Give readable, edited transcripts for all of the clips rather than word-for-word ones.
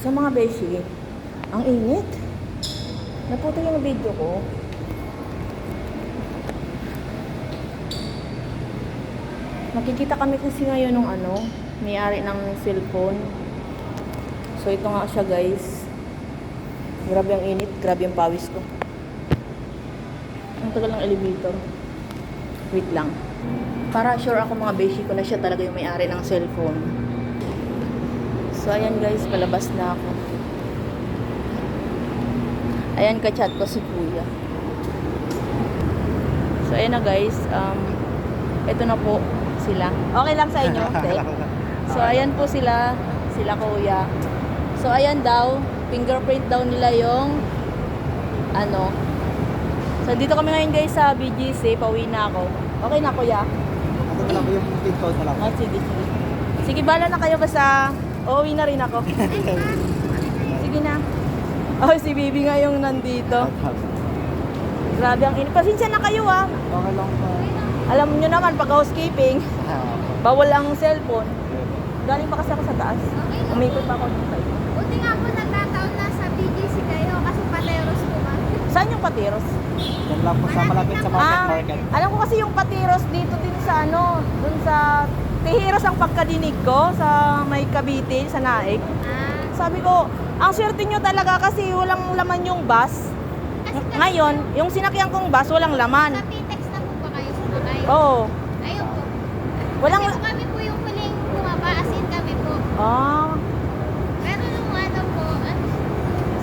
Sa mga beshi, ang init. Naputol yung video ko. Makikita kami kasi ngayon ng may-ari ng cellphone. So ito nga siya guys. Grabe ang init, grabe ang pawis ko. Ang tagal ng elevator. Wait lang. Para sure ako mga beshi ko na siya talaga yung may-ari ng cellphone. So ayan guys, palabas na ako. Ayan, ka-chat ko si kuya. So ayan na guys, ito na po sila. Okay lang sa inyo? Okay. So ayan po sila kuya. So ayan daw, fingerprint daw nila yung So dito kami ngayon guys sa BGC, pauwi na ako. Okay na kuya? Ako na lang yung pin code na lang. Oh, sige. Sige, bala na kayo basta uuwi na rin ako. Sige na. Oh, si Bibi nga yung nandito. Grabe ang init. Pasensya na kayo ah. Okay lang po. Alam nyo naman, pag housekeeping, bawal ang cellphone. Galing pa kasi ako sa taas. Umikot pa ako dito sa iyo. Buti nga po nagkataon na sa BGC kayo kasi Pateros po ba? Saan yung Patiros? Yan lang po sa malapit sa market. Alam ko kasi yung Patiros dito din sa dun sa Tihiros ang pagkadinig ko sa may Cavite, sa Naik. Sabi ko, ang swerte nyo talaga kasi walang laman yung bus. Ngayon, yung sinakyan kong bus, walang laman. Nati-text na po ba kayo sumakay? Oo. Ayun po. Walang... Kasi po kami po yung huling bumaba, as in kami po. Pero nung po,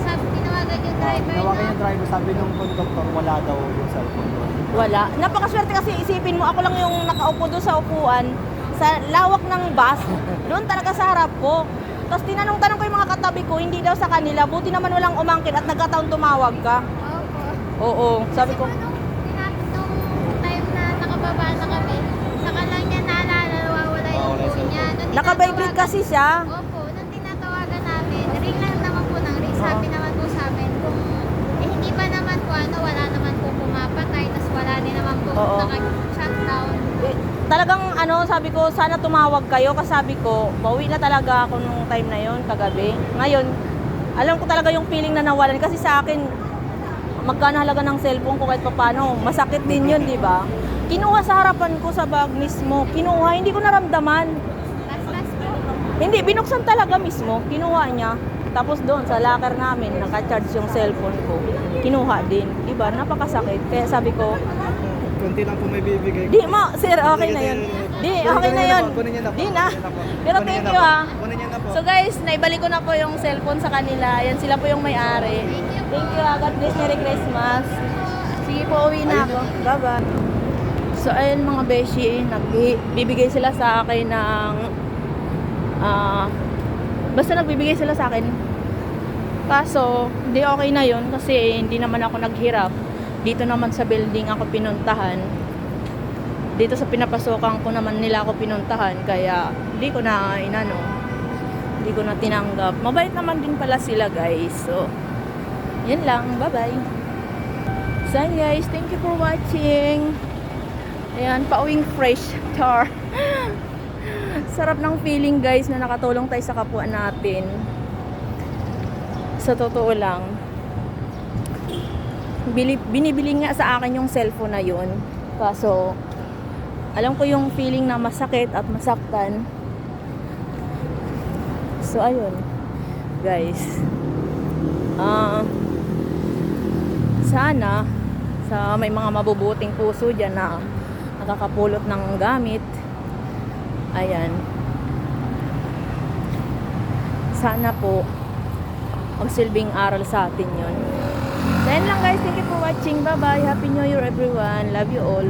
sabi, tinawagan yung driver Tinawagan na. yung driver, sabi nung conductor, wala daw yung cellphone doon. Wala. Napakaswerte kasi isipin mo, ako lang yung nakaupo doon sa upuan, sa lawak ng bus, doon talaga sa harap ko. Tapos tinanong-tanong ko yung mga katabi ko, hindi daw sa kanila, buti naman walang umangkin at nagkataon tumawag ka. Opo. Oo, sabi ko. Kasi nung time na nakababa na kami, saka lang niya naalala, nawawala yung phone niya. Nung Naka-vibrate tinatawagan- kasi siya. Opo, nung tinatawagan namin, ring lang naman po ng ring. Sabi naman po sa amin, kung hindi pa naman po wala naman po pumapatay, tas wala din naman po Oo. naka-shutdown. Talagang sabi ko, sana tumawag kayo kasi sabi ko, pauwi na talaga ako nung time na yon kagabi. Ngayon, alam ko talaga yung feeling na nawalan kasi sa akin, magkano halaga ng cellphone ko kahit papano, masakit din yun, di ba? Kinuha sa harapan ko sa bag mismo, kinuha, hindi ko naramdaman. Last po. Hindi, binuksan talaga mismo, kinuha niya. Tapos doon sa locker namin, naka-charge yung cellphone ko, kinuha din. Di ba? Napakasakit. Kaya sabi ko, Kunti lang po may bibigay. di mo, sir, okay na yun. Di, okay na yun. Kunin niyo na po. Di na. Kunin niyo na po. Pero Kunin thank niyo you na po. ah. Kunin niyo na po. So guys, naibalik ko na po yung cellphone sa kanila. Yan, sila po yung may-ari. Thank you ah. God bless. Merry Christmas. Sige po, uwi na ako. Bye-bye. So ayun mga beshi, nagbibigay sila sa akin ng basta nagbibigay sila sa akin. Kaso, hindi okay na yun kasi hindi naman ako naghirap. Dito naman sa building ako pinuntahan. Dito sa pinapasokan ko naman nila ako pinuntahan. Kaya, hindi ko na hindi ko na tinanggap. Mabait naman din pala sila guys. So, yun lang. Bye-bye. So guys, thank you for watching. Ayan, pauwing fresh char. Sarap ng feeling guys na nakatulong tayo sa kapwa natin. Sa totoo lang, binibili nga sa akin yung cellphone na yun. Kaso, alam ko yung feeling na masakit at masaktan. So, ayun. Guys. Sana, sa may mga mabubuting puso dyan na nakakapulot ng gamit. Ayan. Sana po, magsilbing aral sa atin yun. So, yan lang guys. Thank you for watching. Bye-bye. Happy New Year everyone. Love you all.